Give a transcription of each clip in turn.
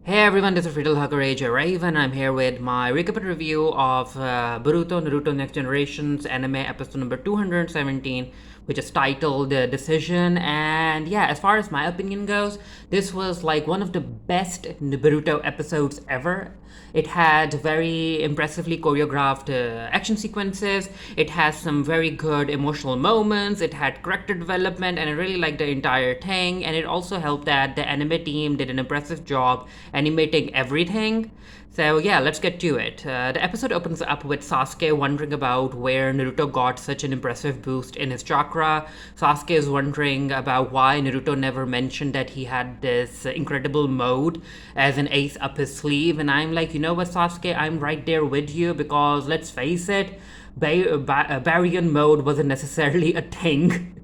Hey everyone, this is Riddle Hugger Age Raven. I'm here with my recap and review of Naruto Next Generation's anime episode number 217, which is titled Decision. And yeah, as far as my opinion goes, this was like one of the best Naruto episodes ever. It had very impressively choreographed action sequences. It has some very good emotional moments. It had character development, and I really liked the entire thing. And it also helped that the anime team did an impressive job animating everything. So yeah, let's get to it. The episode opens up with Sasuke wondering about where Naruto got such an impressive boost in his chakra. Sasuke is wondering about why Naruto never mentioned that he had this incredible mode as an ace up his sleeve. And I'm like, you know what, Sasuke, I'm right there with you because let's face it, Baryon mode wasn't necessarily a thing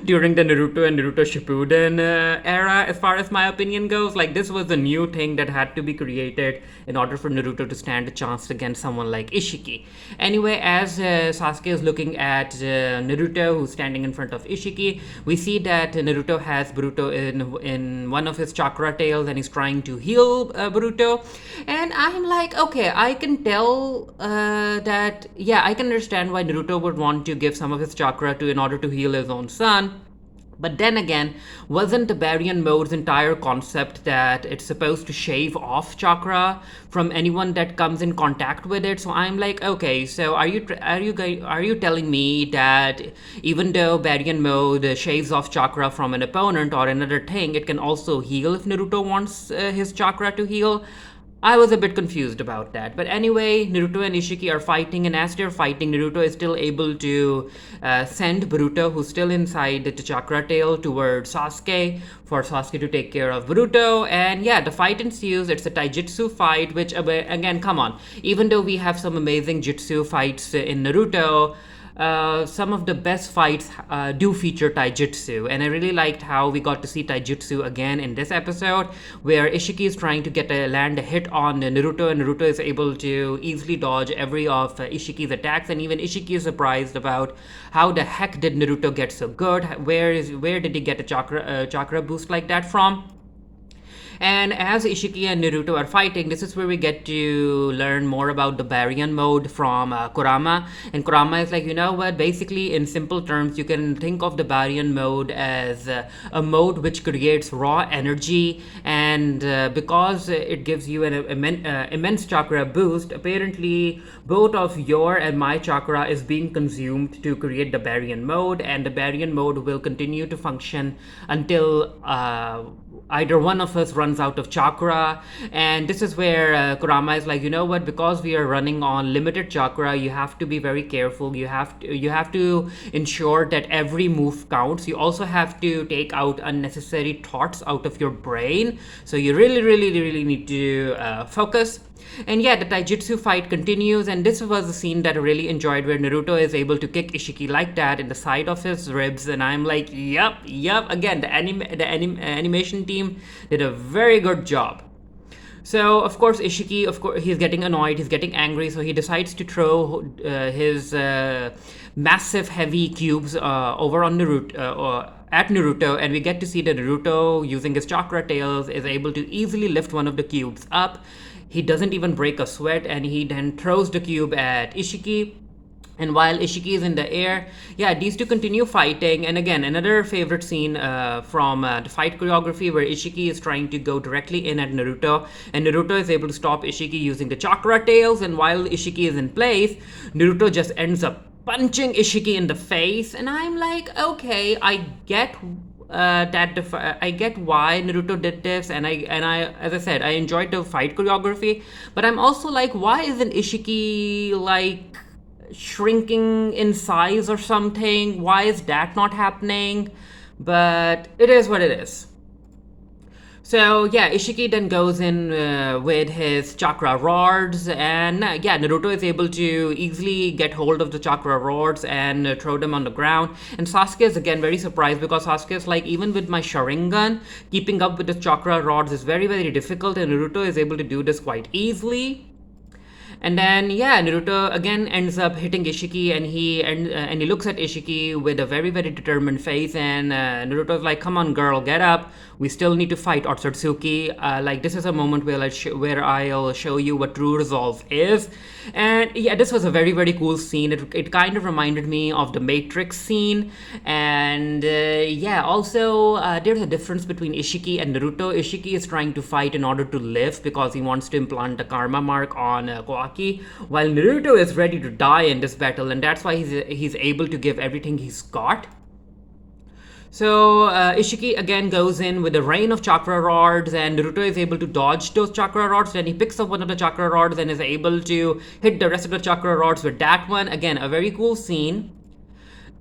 during the Naruto and Naruto Shippuden era, as far as my opinion goes. Like, this was a new thing that had to be created in order for Naruto to stand a chance against someone like Isshiki. Anyway, as Sasuke is looking at Naruto, who's standing in front of Isshiki, we see that Naruto has Boruto in one of his chakra tails and he's trying to heal Boruto. And I'm like, okay, I can tell that, yeah, I can understand why Naruto would want to give some of his chakra to in order to heal his own son. But then again, wasn't the Baryon mode's entire concept that it's supposed to shave off chakra from anyone that comes in contact with it? So I'm like, okay, so are you telling me that even though Baryon mode shaves off chakra from an opponent or another thing, it can also heal if Naruto wants his chakra to heal? I was a bit confused about that. But anyway, Naruto and Isshiki are fighting, and as they're fighting, Naruto is still able to send Boruto, who's still inside the chakra tail, towards Sasuke for Sasuke to take care of Boruto. And yeah, the fight ensues. It's a taijutsu fight, which, again, come on. Even though we have some amazing jutsu fights in Naruto, some of the best fights do feature taijutsu, and I really liked how we got to see taijutsu again in this episode, where Isshiki is trying to land a hit on Naruto, and Naruto is able to easily dodge every of Ishiki's attacks, and even Isshiki is surprised about how the heck did Naruto get so good. Where did he get a chakra boost like that from? And as Ishiki and Naruto are fighting, this is where we get to learn more about the Baryon mode from Kurama. And Kurama is like, you know what, basically, in simple terms, you can think of the Baryon mode as a mode which creates raw energy. And because it gives you an immense chakra boost, apparently, both of your and my chakra is being consumed to create the Baryon mode. And the Baryon mode will continue to function until either one of us runs out of chakra. And this is where Kurama is like, you know what, because we are running on limited chakra, you have to be very careful. You have to ensure that every move counts. You also have to take out unnecessary thoughts out of your brain. So you really need to focus. And yeah, the taijutsu fight continues, and this was a scene that I really enjoyed, where Naruto is able to kick Ishiki like that in the side of his ribs, and I'm like, yep. Again, animation team did a very good job. So of course Ishiki, of course, he's getting annoyed, he's getting angry, so he decides to throw his massive heavy cubes over on Naruto. At Naruto, and we get to see that Naruto, using his chakra tails, is able to easily lift one of the cubes up. He doesn't even break a sweat, and he then throws the cube at Ishiki. And while Ishiki is in the air, yeah, these two continue fighting. And again, another favorite scene from the fight choreography, where Ishiki is trying to go directly in at Naruto, and Naruto is able to stop Ishiki using the chakra tails. And while Ishiki is in place, Naruto just ends up punching Ishiki in the face. And I'm like, okay, I get I get why Naruto did this, and as I said, I enjoyed the fight choreography, but I'm also like, why isn't Ishiki like shrinking in size or something? Why is that not happening? But it is what it is. So yeah, Ishiki then goes in with his chakra rods, and yeah, Naruto is able to easily get hold of the chakra rods and throw them on the ground. And Sasuke is again very surprised, because Sasuke is like, even with my Sharingan, keeping up with the chakra rods is very difficult, and Naruto is able to do this quite easily. And then yeah, Naruto again ends up hitting Ishiki, and he looks at Ishiki with a very very determined face, and Naruto's like, "Come on, girl, get up. We still need to fight Otsutsuki. Like this is a moment where I'll show you what true resolve is." And yeah, this was a very very cool scene. It kind of reminded me of the Matrix scene, and yeah, also there's a difference between Ishiki and Naruto. Ishiki is trying to fight in order to live because he wants to implant a karma mark on Kawaki, while Naruto is ready to die in this battle, and that's why he's able to give everything he's got. So Ishiki again goes in with a rain of chakra rods, and Naruto is able to dodge those chakra rods. Then he picks up one of the chakra rods and is able to hit the rest of the chakra rods with that one. Again, a very cool scene.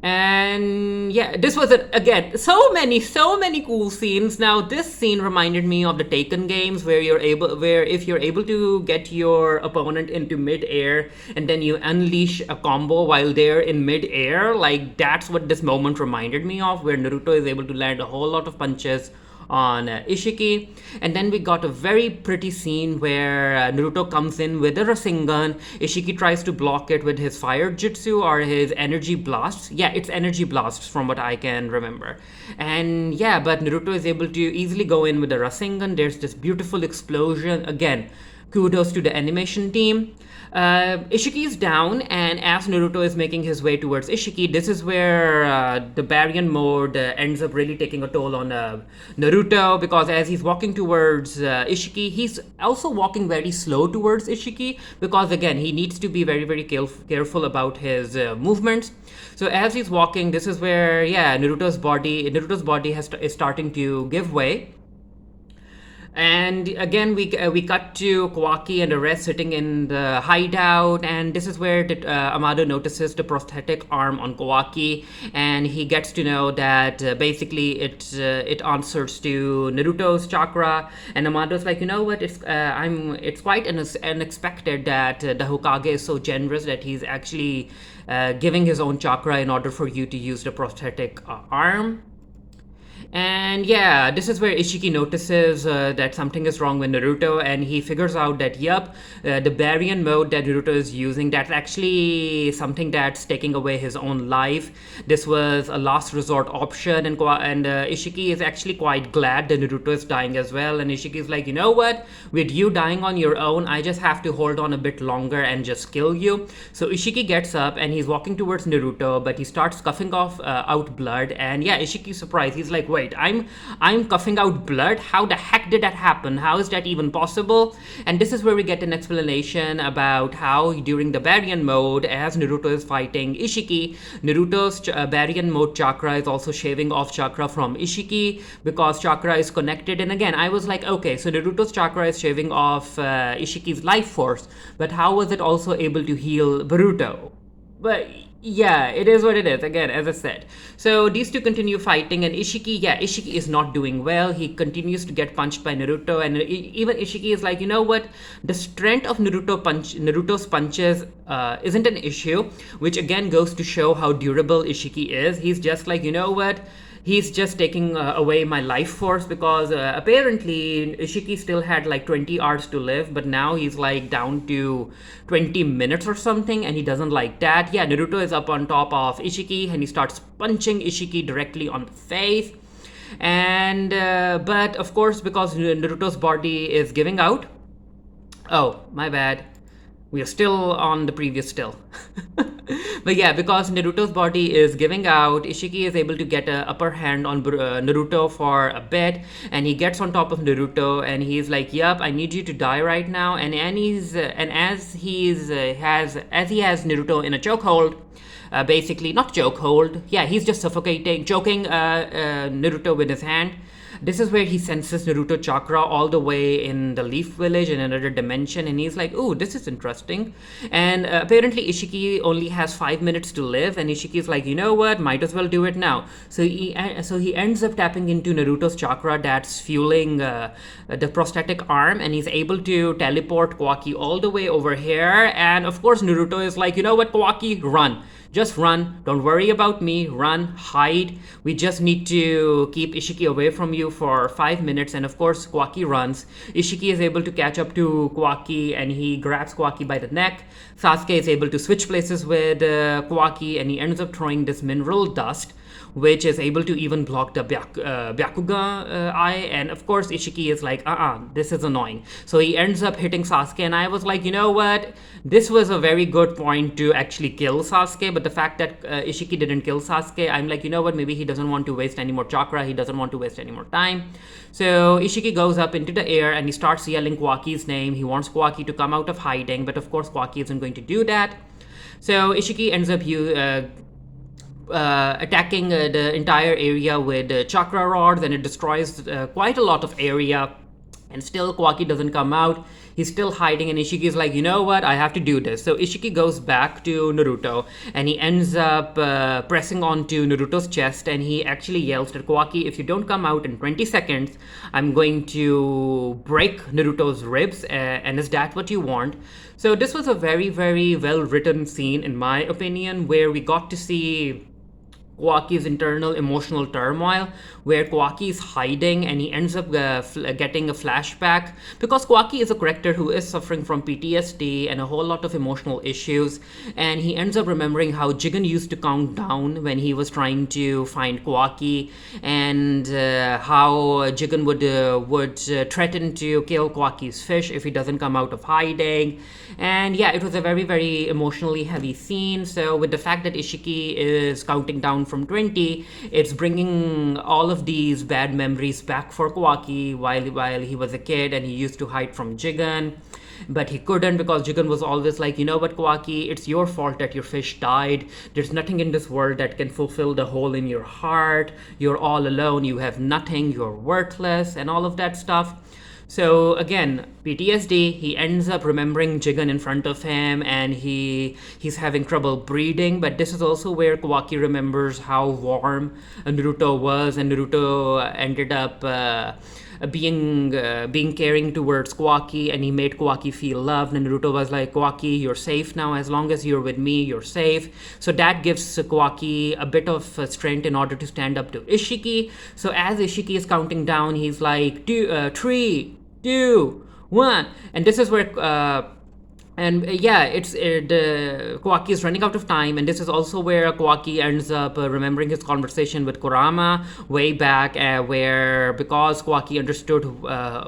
And yeah, this was again so many cool scenes. Now this scene reminded me of the Taken games, where if you're able to get your opponent into mid-air and then you unleash a combo while they're in mid-air, like that's what this moment reminded me of, where Naruto is able to land a whole lot of punches on Ishiki. And then we got a very pretty scene where Naruto comes in with a Rasengan. Ishiki tries to block it with his fire jutsu or his energy blasts. Yeah, it's energy blasts from what I can remember. And yeah, but Naruto is able to easily go in with a Rasengan. There's this beautiful explosion. Again, kudos to the animation team. Ishiki is down, and as Naruto is making his way towards Ishiki, this is where the Baryon mode ends up really taking a toll on Naruto, because as he's walking towards Ishiki, he's also walking very slow towards Ishiki, because again, he needs to be very, very careful about his movements. So as he's walking, this is where, yeah, Naruto's body is starting to give way. And again, we cut to Kawaki and the rest sitting in the hideout, and this is where Amado notices the prosthetic arm on Kawaki, and he gets to know that basically it answers to Naruto's chakra. And Amado's like, you know what? It's quite unexpected that the Hokage is so generous that he's actually giving his own chakra in order for you to use the prosthetic arm. And yeah, this is where Ishiki notices that something is wrong with Naruto, and he figures out that, yup, the Baryon mode that Naruto is using, that's actually something that's taking away his own life. This was a last resort option, and Ishiki is actually quite glad that Naruto is dying as well. And Ishiki is like, you know what? With you dying on your own, I just have to hold on a bit longer and just kill you. So Ishiki gets up, and he's walking towards Naruto, but he starts coughing out blood. And yeah, Ishiki's surprised. He's like, wait, I'm coughing out blood? How the heck did that happen? How is that even possible? And this is where we get an explanation about how during the Baryon mode, as Naruto is fighting Ishiki, Naruto's Baryon mode chakra is also shaving off chakra from Ishiki, because chakra is connected. And again, I was like, okay, so Naruto's chakra is shaving off Ishiki's life force, but how was it also able to heal Boruto? But yeah, it is what it is, again, as I said. So these two continue fighting, and Ishiki is not doing well. He continues to get punched by Naruto, and even Ishiki is like, you know what? The strength of Naruto's punches isn't an issue, which again goes to show how durable Ishiki is. He's just like, you know what? He's just taking away my life force, because apparently Ishiki still had like 20 hours to live, but now he's like down to 20 minutes or something, and he doesn't like that. Yeah, Naruto is up on top of Ishiki, and he starts punching Ishiki directly on the face. And but of course, because Naruto's body is giving out. Oh, my bad. We are still on the previous still. But yeah, because Naruto's body is giving out, Ishiki is able to get an upper hand on Naruto for a bit, and he gets on top of Naruto, and he's like, "Yup, I need you to die right now." And as he has Naruto in a chokehold, basically not chokehold, yeah, he's just choking Naruto with his hand. This is where he senses Naruto chakra all the way in the Leaf Village in another dimension, and he's like, "Ooh, this is interesting." And apparently Ishiki only has 5 minutes to live, and Ishiki's like, "You know what? Might as well do it now." So he ends up tapping into Naruto's chakra that's fueling the prosthetic arm, and he's able to teleport Kawaki all the way over here. And of course, Naruto is like, "You know what, Kawaki? Run." Just run. Don't worry about me. Run, hide. We just need to keep Isshiki away from you for 5 minutes. And of course, Kwaki runs. Isshiki is able to catch up to Kwaki and he grabs Kwaki by the neck. Sasuke is able to switch places with Kwaki and he ends up throwing this mineral dust, which is able to even block the Byakuga eye. And of course, Isshiki is like, this is annoying. So he ends up hitting Sasuke. And I was like, you know what? This was a very good point to actually kill Sasuke. But the fact that Isshiki didn't kill Sasuke, I'm like, you know what? Maybe he doesn't want to waste any more chakra. He doesn't want to waste any more time. So Isshiki goes up into the air and he starts yelling Kwaki's name. He wants Kwaki to come out of hiding. But of course, Kwaki isn't going to do that. So Isshiki ends up attacking the entire area with chakra rods, and it destroys quite a lot of area. And still Kwaki doesn't come out. He's still hiding, and Isshiki is like, you know what, I have to do this. So Isshiki goes back to Naruto and he ends up pressing onto Naruto's chest, and he actually yells at Kwaki, if you don't come out in 20 seconds, I'm going to break Naruto's ribs, and is that what you want? So this was a very, very well written scene in my opinion, where we got to see Kwaki's internal emotional turmoil, where Kwaki is hiding and he ends up getting a flashback, because Kwaki is a character who is suffering from PTSD and a whole lot of emotional issues, and he ends up remembering how Jigen used to count down when he was trying to find Kwaki, and how Jigen would threaten to kill Kwaki's fish if he doesn't come out of hiding. And yeah, it was a very, very emotionally heavy scene. So with the fact that Isshiki is counting down from 20, it's bringing all of these bad memories back for Kwaki while he was a kid and he used to hide from Jigen. But he couldn't, because Jigen was always like, you know what, Kwaki, it's your fault that your fish died. There's nothing in this world that can fulfill the hole in your heart. You're all alone. You have nothing. You're worthless and all of that stuff. So again, PTSD, he ends up remembering Jigen in front of him, and he's having trouble breathing. But this is also where Kwaki remembers how warm Naruto was, and Naruto ended up being caring towards Kwaki, and he made Kwaki feel loved. And Naruto was like, Kwaki, you're safe now. As long as you're with me, you're safe. So that gives Kwaki a bit of strength in order to stand up to Isshiki. So as Isshiki is counting down, he's like, 3, 2, 1, and this is where it's the Kwaki is running out of time, and this is also where Kwaki ends up remembering his conversation with Kurama way back, where, because Kwaki understood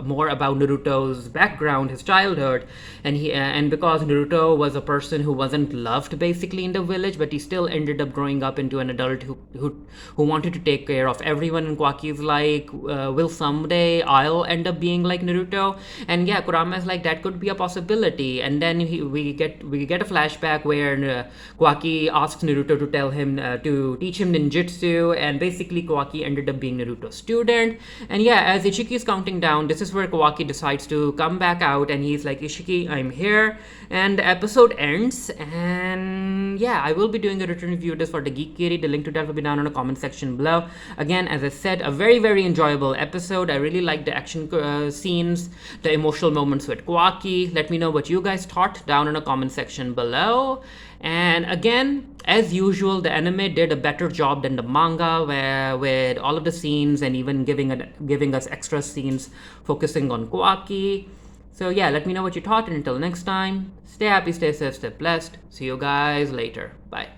more about Naruto's background, his childhood, and because Naruto was a person who wasn't loved basically in the village, but he still ended up growing up into an adult who wanted to take care of everyone. And Kwaki is like, will someday I'll end up being like Naruto? And yeah, Kurama is like, that could be a possibility. And then we get a flashback where Kwaki asks Naruto to tell him to teach him ninjutsu, and basically Kwaki ended up being Naruto's student. And yeah, as Isshiki is counting down, this is where Kwaki decides to come back out, and he's like, Isshiki, I'm here. And the episode ends, and yeah, I will be doing a written review of this for the Geek Kitty. The link to that will be down in the comment section below. Again, as I said, a very, very enjoyable episode. I really liked the action scenes, the emotional moments with Kwaki. Let me know what you guys thought down in the comment section below. And again, as usual, the anime did a better job than the manga, where with all of the scenes and even giving us extra scenes focusing on Kwaki. So yeah, let me know what you thought, and until next time, stay happy, stay safe, stay blessed. See you guys later. Bye.